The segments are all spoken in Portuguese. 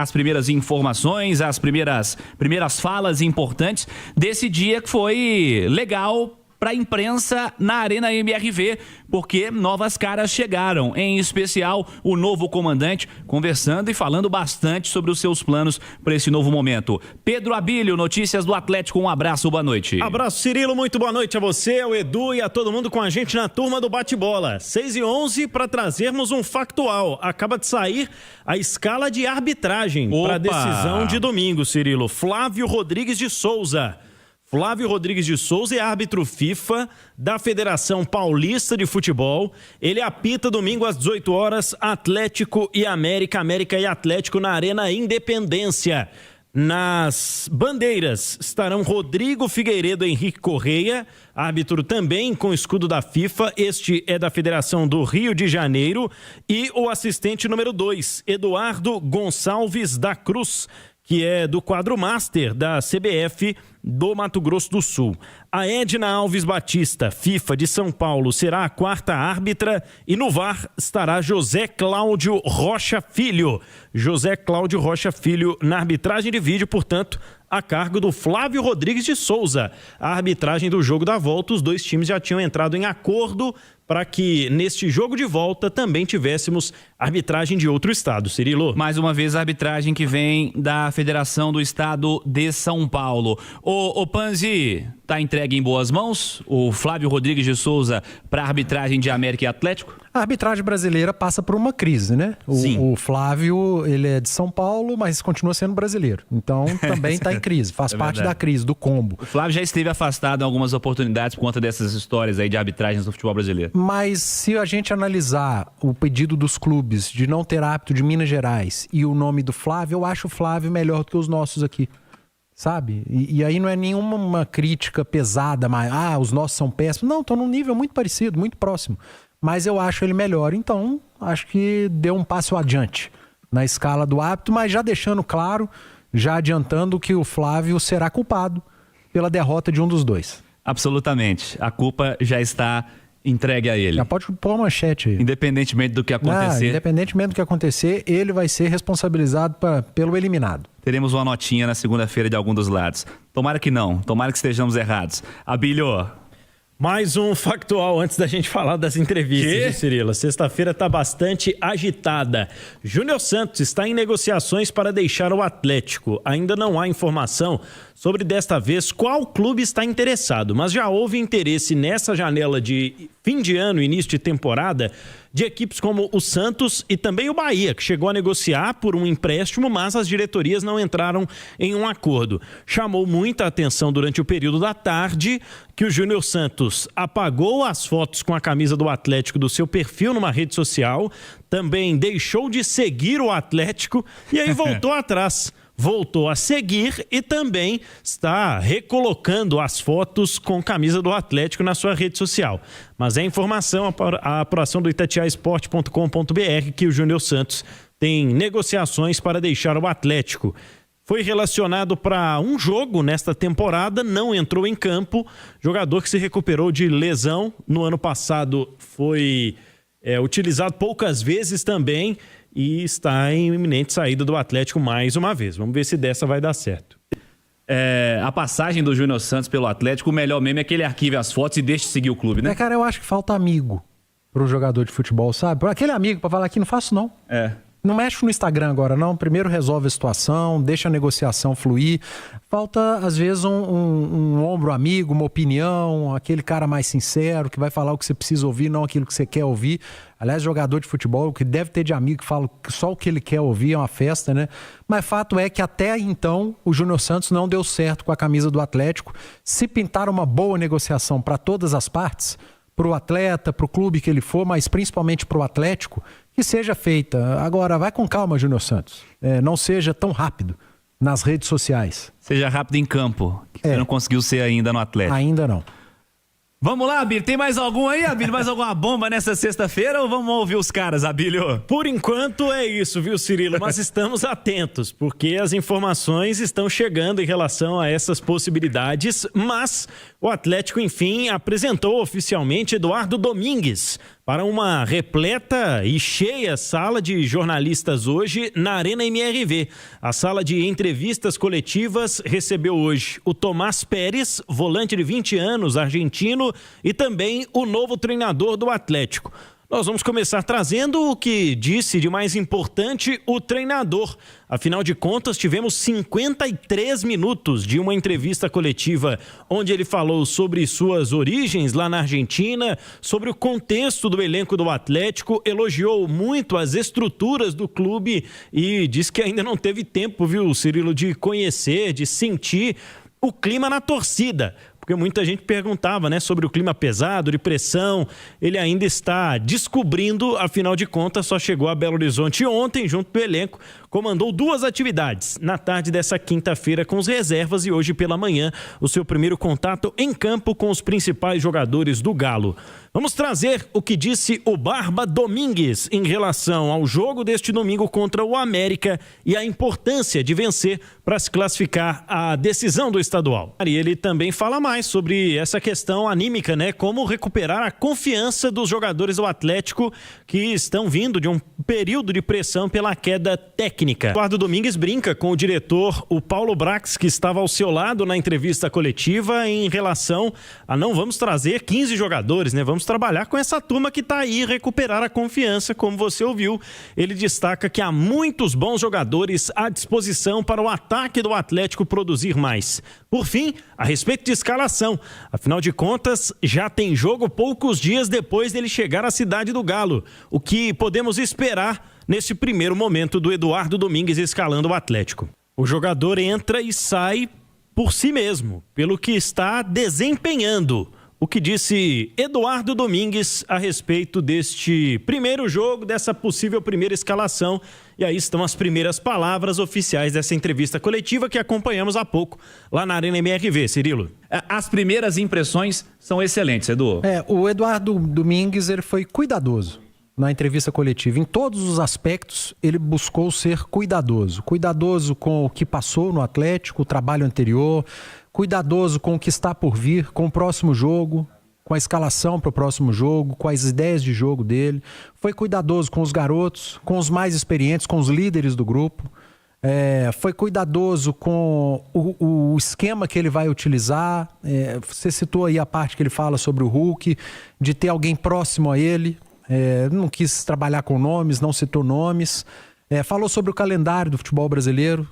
as primeiras informações, as primeiras falas importantes desse dia que foi legal para a imprensa na Arena MRV, porque novas caras chegaram, em especial o novo comandante, conversando e falando bastante sobre os seus planos para esse novo momento. Pedro Abílio, notícias do Atlético, um abraço, boa noite. Abraço, Cirilo, muito boa noite a você, ao Edu e a todo mundo com a gente na turma do Bate-Bola. 6h11 para trazermos um factual. Acaba de sair a escala de arbitragem para a decisão de domingo, Cirilo. Flávio Rodrigues de Souza. Flávio Rodrigues de Souza é árbitro FIFA da Federação Paulista de Futebol. Ele apita domingo às 18 horas, Atlético e América, América e Atlético na Arena Independência. Nas bandeiras estarão Rodrigo Figueiredo e Henrique Correia, árbitro também com escudo da FIFA, este é da Federação do Rio de Janeiro, e o assistente número 2, Eduardo Gonçalves da Cruz, que é do quadro Master da CBF do Mato Grosso do Sul. A Edna Alves Batista, FIFA de São Paulo, será a quarta árbitra e no VAR estará José Cláudio Rocha Filho. José Cláudio Rocha Filho na arbitragem de vídeo, portanto, a cargo do Flávio Rodrigues de Souza. A arbitragem do jogo da volta, os dois times já tinham entrado em acordo para que neste jogo de volta também tivéssemos arbitragem de outro estado, Cirilo. Mais uma vez a arbitragem que vem da Federação do Estado de São Paulo. Ô Panzi, tá entregue em boas mãos o Flávio Rodrigues de Souza para a arbitragem de América e Atlético? A arbitragem brasileira passa por uma crise, né? O Flávio, ele é de São Paulo, mas continua sendo brasileiro. Então, também está em crise. Faz parte da crise, do combo. O Flávio já esteve afastado em algumas oportunidades por conta dessas histórias aí de arbitragens no futebol brasileiro. Mas se a gente analisar o pedido dos clubes de não ter árbitro de Minas Gerais e o nome do Flávio, eu acho o Flávio melhor do que os nossos aqui. Sabe? E aí não é nenhuma crítica pesada, mas os nossos são péssimos. Não, estão num nível muito parecido, muito próximo. Mas eu acho ele melhor. Então, acho que deu um passo adiante na escala do árbitro, mas já deixando claro, já adiantando que o Flávio será culpado pela derrota de um dos dois. Absolutamente. A culpa já está entregue a ele. Já pode pôr uma manchete aí. Independentemente do que acontecer. Independentemente do que acontecer, ele vai ser responsabilizado pelo eliminado. Teremos uma notinha na segunda-feira de algum dos lados. Tomara que não. Tomara que estejamos errados. Abílio. Mais um factual antes da gente falar das entrevistas, Cirilo. Sexta-feira está bastante agitada. Júnior Santos está em negociações para deixar o Atlético. Ainda não há informação sobre, desta vez, qual clube está interessado, mas já houve interesse nessa janela de fim de ano, início de temporada, de equipes como o Santos e também o Bahia, que chegou a negociar por um empréstimo, mas as diretorias não entraram em um acordo. Chamou muita atenção durante o período da tarde que o Júnior Santos apagou as fotos com a camisa do Atlético do seu perfil numa rede social, também deixou de seguir o Atlético e aí voltou atrás. Voltou a seguir e também está recolocando as fotos com camisa do Atlético na sua rede social. Mas é informação, a apuração do itatiaesporte.com.br, que o Júnior Santos tem negociações para deixar o Atlético. Foi relacionado para um jogo nesta temporada, não entrou em campo. Jogador que se recuperou de lesão no ano passado foi utilizado poucas vezes também. E está em iminente saída do Atlético mais uma vez. Vamos ver se dessa vai dar certo. A passagem do Júnior Santos pelo Atlético, o melhor mesmo é que ele arquive as fotos e deixe de seguir o clube, né? Cara, eu acho que falta amigo pro jogador de futebol, sabe? Aquele amigo pra falar aqui, não faço não. Não mexe no Instagram agora, não. Primeiro resolve a situação, deixa a negociação fluir. Falta, às vezes, um ombro amigo, uma opinião, aquele cara mais sincero, que vai falar o que você precisa ouvir, não aquilo que você quer ouvir. Aliás, jogador de futebol, o que deve ter de amigo que fala que só o que ele quer ouvir é uma festa, né? Mas fato é que até então o Júnior Santos não deu certo com a camisa do Atlético. Se pintar uma boa negociação para todas as partes, para o atleta, para o clube que ele for, mas principalmente para o Atlético, que seja feita. Agora, vai com calma, Júnior Santos. Não seja tão rápido nas redes sociais. Seja rápido em campo, que você não conseguiu ser ainda no Atlético. Ainda não. Vamos lá, Abílio. Tem mais algum aí, Abílio? Mais alguma bomba nessa sexta-feira ou vamos ouvir os caras, Abílio? Por enquanto é isso, viu, Cirilo? Mas estamos atentos, porque as informações estão chegando em relação a essas possibilidades, mas o Atlético, enfim, apresentou oficialmente Eduardo Domingues para uma repleta e cheia sala de jornalistas hoje na Arena MRV. A sala de entrevistas coletivas recebeu hoje o Tomás Pérez, volante de 20 anos, argentino, e também o novo treinador do Atlético. Nós vamos começar trazendo o que disse de mais importante o treinador. Afinal de contas, tivemos 53 minutos de uma entrevista coletiva onde ele falou sobre suas origens lá na Argentina, sobre o contexto do elenco do Atlético, elogiou muito as estruturas do clube e disse que ainda não teve tempo, viu, Cirilo, de conhecer, de sentir o clima na torcida. Porque muita gente perguntava, né, sobre o clima pesado, de pressão. Ele ainda está descobrindo, afinal de contas, só chegou a Belo Horizonte ontem, junto do elenco, comandou 2 atividades na tarde dessa quinta-feira com os reservas e hoje pela manhã o seu primeiro contato em campo com os principais jogadores do Galo. Vamos trazer o que disse o Barba Domingues em relação ao jogo deste domingo contra o América e a importância de vencer para se classificar à decisão do estadual. E ele também fala mais sobre essa questão anímica, né? Como recuperar a confiança dos jogadores do Atlético que estão vindo de um período de pressão pela queda técnica. Eduardo Domingues brinca com o diretor, o Paulo Brax, que estava ao seu lado na entrevista coletiva em relação a não vamos trazer 15 jogadores, né? Vamos trabalhar com essa turma que está aí, recuperar a confiança, como você ouviu. Ele destaca que há muitos bons jogadores à disposição para o ataque do Atlético produzir mais. Por fim, a respeito de escalação, afinal de contas, já tem jogo poucos dias depois dele chegar à cidade do Galo. O que podemos esperar nesse primeiro momento do Eduardo Domingues escalando o Atlético? O jogador entra e sai por si mesmo, pelo que está desempenhando. O que disse Eduardo Domingues a respeito deste primeiro jogo, dessa possível primeira escalação. E aí estão as primeiras palavras oficiais dessa entrevista coletiva que acompanhamos há pouco lá na Arena MRV, Cirilo. As primeiras impressões são excelentes, Edu. O Eduardo Domingues, ele foi cuidadoso na entrevista coletiva. Em todos os aspectos, ele buscou ser cuidadoso. Cuidadoso com o que passou no Atlético, o trabalho anterior, cuidadoso com o que está por vir, com o próximo jogo, com a escalação para o próximo jogo, com as ideias de jogo dele. Foi cuidadoso com os garotos, com os mais experientes, com os líderes do grupo. Foi cuidadoso com o esquema que ele vai utilizar. Você citou aí a parte que ele fala sobre o Hulk, de ter alguém próximo a ele. Não quis trabalhar com nomes, não citou nomes. Falou sobre o calendário do futebol brasileiro,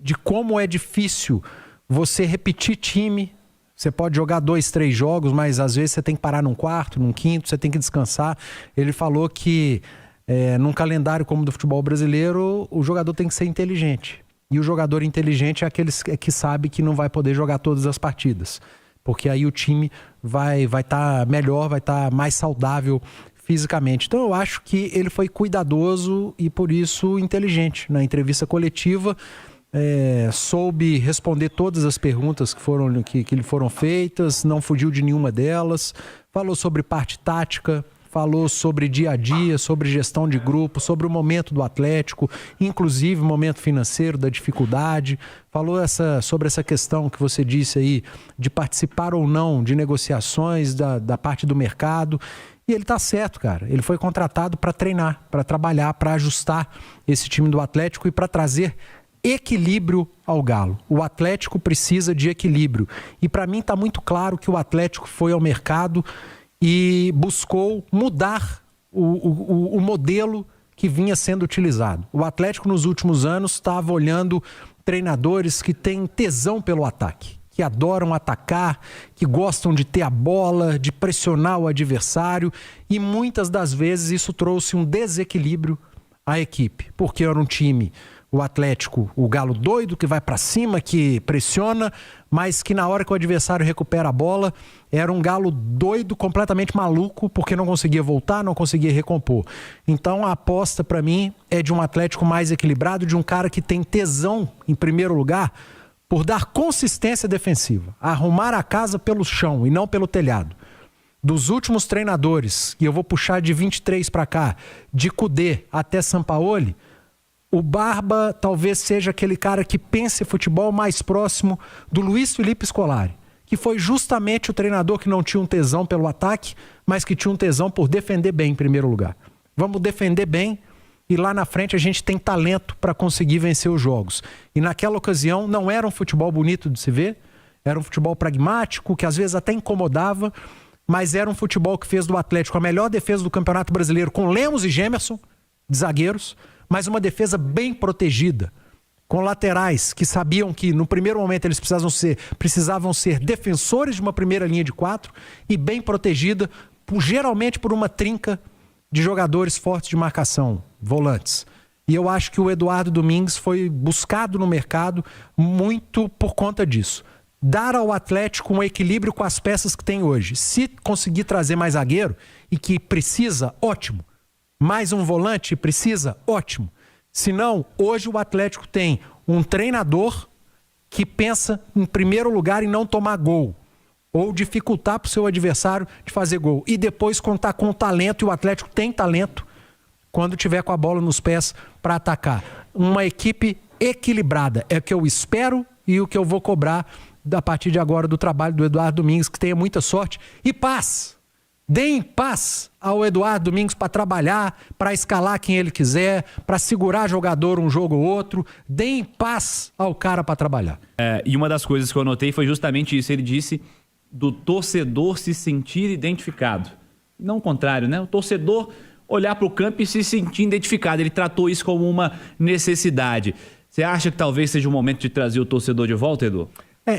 de como é difícil você repetir time. Você pode jogar 2, 3 jogos, mas às vezes você tem que parar num quarto, num quinto, você tem que descansar. Ele falou que num calendário como o do futebol brasileiro, o jogador tem que ser inteligente. E o jogador inteligente é aquele que sabe que não vai poder jogar todas as partidas. Porque aí o time vai estar melhor, vai estar mais saudável fisicamente. Então eu acho que ele foi cuidadoso e por isso inteligente na entrevista coletiva. Soube responder todas as perguntas que lhe foram feitas, não fugiu de nenhuma delas, falou sobre parte tática, falou sobre dia a dia, sobre gestão de grupo, sobre o momento do Atlético, inclusive o momento financeiro, da dificuldade, falou sobre essa questão que você disse aí, de participar ou não de negociações da parte do mercado. E ele tá certo, cara. Ele foi contratado para treinar, para trabalhar, para ajustar esse time do Atlético e para trazer equilíbrio ao Galo. O Atlético precisa de equilíbrio. E para mim está muito claro que o Atlético foi ao mercado e buscou mudar o modelo que vinha sendo utilizado. O Atlético nos últimos anos estava olhando treinadores que têm tesão pelo ataque, que adoram atacar, que gostam de ter a bola, de pressionar o adversário, e muitas das vezes isso trouxe um desequilíbrio à equipe, porque era um time, o Atlético, o Galo doido, que vai para cima, que pressiona, mas que na hora que o adversário recupera a bola, era um Galo doido, completamente maluco, porque não conseguia voltar, não conseguia recompor. Então a aposta para mim é de um Atlético mais equilibrado, de um cara que tem tesão, em primeiro lugar, por dar consistência defensiva, arrumar a casa pelo chão e não pelo telhado. Dos últimos treinadores, e eu vou puxar de 23 para cá, de Kudê até Sampaoli, o Barba talvez seja aquele cara que pense futebol mais próximo do Luiz Felipe Scolari, que foi justamente o treinador que não tinha um tesão pelo ataque, mas que tinha um tesão por defender bem em primeiro lugar. Vamos defender bem e lá na frente a gente tem talento para conseguir vencer os jogos. E naquela ocasião não era um futebol bonito de se ver, era um futebol pragmático, que às vezes até incomodava, mas era um futebol que fez do Atlético a melhor defesa do Campeonato Brasileiro, com Lemos e Gemerson, de zagueiros, mas uma defesa bem protegida, com laterais que sabiam que no primeiro momento eles precisavam ser defensores de uma primeira linha de 4 e bem protegida, geralmente por uma trinca de jogadores fortes de marcação, volantes. E eu acho que o Eduardo Domingues foi buscado no mercado muito por conta disso. Dar ao Atlético um equilíbrio com as peças que tem hoje. Se conseguir trazer mais zagueiro, e que precisa, ótimo. Mais um volante, precisa, ótimo. Se não, hoje o Atlético tem um treinador que pensa em primeiro lugar em não tomar gol, ou dificultar para o seu adversário de fazer gol, e depois contar com talento, e o Atlético tem talento quando tiver com a bola nos pés para atacar. Uma equipe equilibrada, é o que eu espero e o que eu vou cobrar a partir de agora do trabalho do Eduardo Domingues, que tenha muita sorte e paz. Deem paz ao Eduardo Domingues para trabalhar, para escalar quem ele quiser, para segurar jogador um jogo ou outro. Deem paz ao cara para trabalhar. E uma das coisas que eu anotei foi justamente isso. Ele disse do torcedor se sentir identificado. Não o contrário, né? O torcedor olhar para o campo e se sentir identificado. Ele tratou isso como uma necessidade. Você acha que talvez seja o momento de trazer o torcedor de volta, Edu?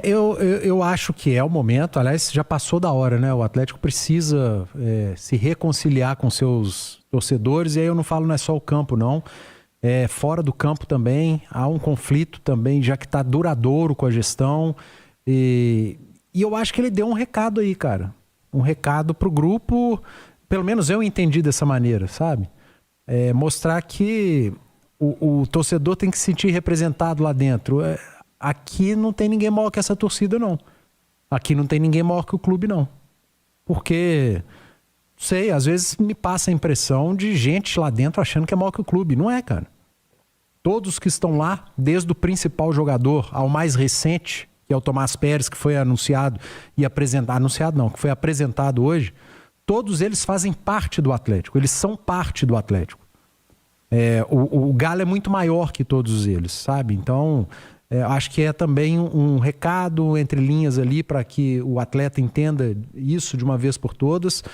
Eu acho que é o momento. Aliás, já passou da hora, né? O Atlético precisa se reconciliar com seus torcedores. E aí eu não falo não é só o campo, não. Fora do campo também. Há um conflito também, já que está duradouro com a gestão. E eu acho que ele deu um recado aí, cara. Um recado pro grupo. Pelo menos eu entendi dessa maneira, sabe? Mostrar que o torcedor tem que se sentir representado lá dentro. Aqui não tem ninguém maior que essa torcida, não. Aqui não tem ninguém maior que o clube, não. Porque, sei, às vezes me passa a impressão de gente lá dentro achando que é maior que o clube. Não é, cara. Todos que estão lá, desde o principal jogador ao mais recente, que é o Tomás Pérez, que foi anunciado e apresentado... Anunciado não, que foi apresentado hoje. Todos eles fazem parte do Atlético. Eles são parte do Atlético. O Galo é muito maior que todos eles, sabe? Então... acho que é também um recado entre linhas ali para que o atleta entenda isso de uma vez por todas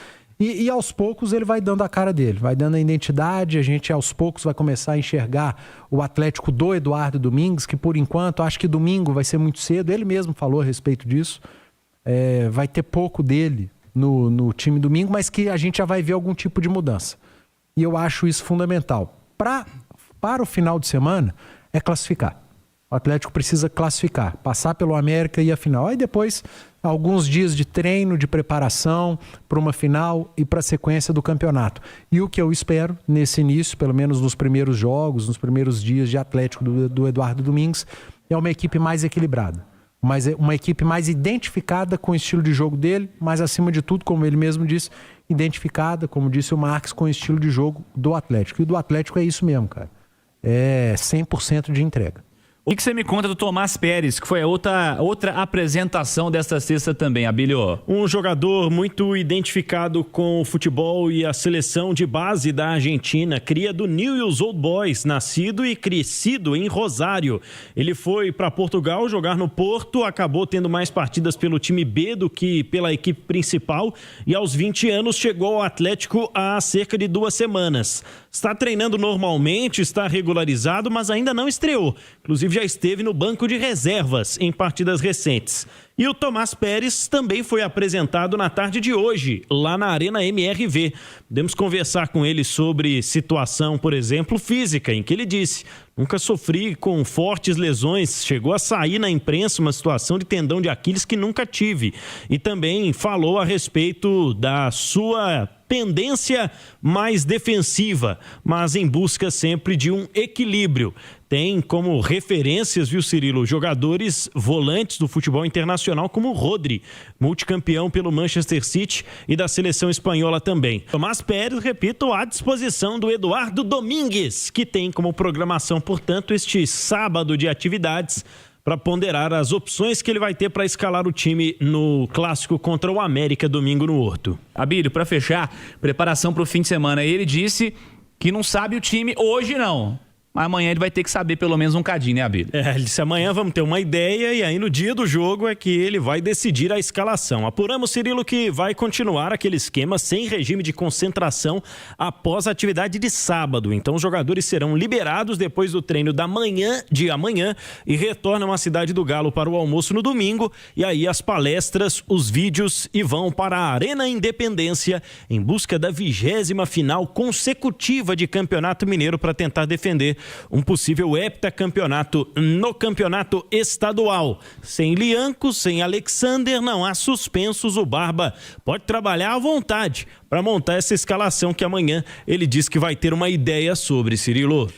e aos poucos ele vai dando a cara dele, vai dando a identidade, a gente aos poucos vai começar a enxergar o Atlético do Eduardo Domingues, que por enquanto, acho que domingo vai ser muito cedo, ele mesmo falou a respeito disso, vai ter pouco dele no time domingo, mas que a gente já vai ver algum tipo de mudança. E eu acho isso fundamental. Para o final de semana é classificar. O Atlético precisa classificar, passar pelo América e a final. Aí depois, alguns dias de treino, de preparação para uma final e para a sequência do campeonato. E o que eu espero nesse início, pelo menos nos primeiros jogos, nos primeiros dias de Atlético do Eduardo Domingues, é uma equipe mais equilibrada. Uma equipe mais identificada com o estilo de jogo dele, mas acima de tudo, como ele mesmo disse, identificada, como disse o Marques, com o estilo de jogo do Atlético. E o do Atlético é isso mesmo, cara. É 100% de entrega. O que você me conta do Tomás Pérez, que foi outra apresentação desta sexta também, Abílio? Um jogador muito identificado com o futebol e a seleção de base da Argentina, cria do Newell's Old Boys, nascido e crescido em Rosário. Ele foi para Portugal jogar no Porto, acabou tendo mais partidas pelo time B do que pela equipe principal e aos 20 anos chegou ao Atlético há cerca de 2 semanas. Está treinando normalmente, está regularizado, mas ainda não estreou. Inclusive já esteve no banco de reservas em partidas recentes. E o Tomás Pérez também foi apresentado na tarde de hoje, lá na Arena MRV. Podemos conversar com ele sobre situação, por exemplo, física, em que ele disse: nunca sofri com fortes lesões, chegou a sair na imprensa uma situação de tendão de Aquiles que nunca tive. E também falou a respeito da sua tendência mais defensiva, mas em busca sempre de um equilíbrio. Tem como referências, viu, Cirilo, jogadores volantes do futebol internacional como o Rodri, multicampeão pelo Manchester City e da seleção espanhola também. Tomás Pérez, repito, à disposição do Eduardo Domingues, que tem como programação, portanto, este sábado de atividades para ponderar as opções que ele vai ter para escalar o time no clássico contra o América domingo no Horto. Abílio, para fechar, preparação para o fim de semana. Ele disse que não sabe o time hoje não. Mas amanhã ele vai ter que saber pelo menos um cadinho, né, Abílio? Ele disse amanhã vamos ter uma ideia e aí no dia do jogo é que ele vai decidir a escalação. Apuramos, Cirilo, que vai continuar aquele esquema sem regime de concentração após a atividade de sábado. Então os jogadores serão liberados depois do treino da manhã de amanhã e retornam à Cidade do Galo para o almoço no domingo. E aí as palestras, os vídeos e vão para a Arena Independência em busca da 20ª final consecutiva de Campeonato Mineiro para tentar defender um possível heptacampeonato no campeonato estadual. Sem Lianco, sem Alexander, não há suspensos. O Barba pode trabalhar à vontade para montar essa escalação que amanhã ele diz que vai ter uma ideia sobre, Cirilo.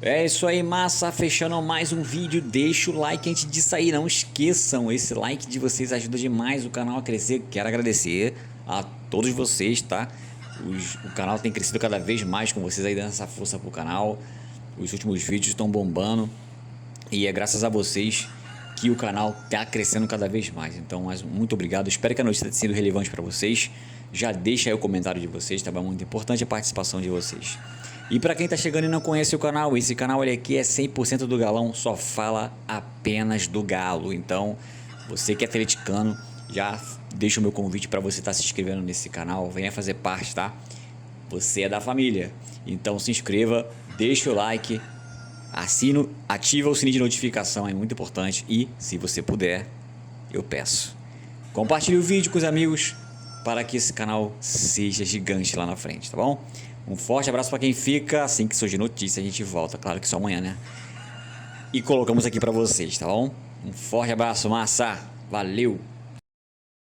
É isso aí, massa. Fechando mais um vídeo, deixa o like antes de sair. Não esqueçam, esse like de vocês ajuda demais o canal a crescer. Quero agradecer a todos vocês, tá? O canal tem crescido cada vez mais com vocês aí dando essa força pro canal. Os últimos vídeos estão bombando e é graças a vocês que o canal está crescendo cada vez mais. Então, muito obrigado. Espero que a notícia tenha sido relevante para vocês. Já deixa aí o comentário de vocês, tá bom? Muito importante a participação de vocês. E para quem está chegando e não conhece o canal, esse canal aqui é 100% do Galão, só fala apenas do Galo. Então, você que é atleticano, já deixa o meu convite para você estar se inscrevendo nesse canal. Venha fazer parte, tá? Você é da família. Então, se inscreva. Deixa o like, ativa o sininho de notificação, é muito importante. E, se você puder, eu peço, compartilhe o vídeo com os amigos para que esse canal seja gigante lá na frente, tá bom? Um forte abraço para quem fica. Assim que surgir notícia, a gente volta. Claro que só amanhã, né? E colocamos aqui para vocês, tá bom? Um forte abraço, massa. Valeu!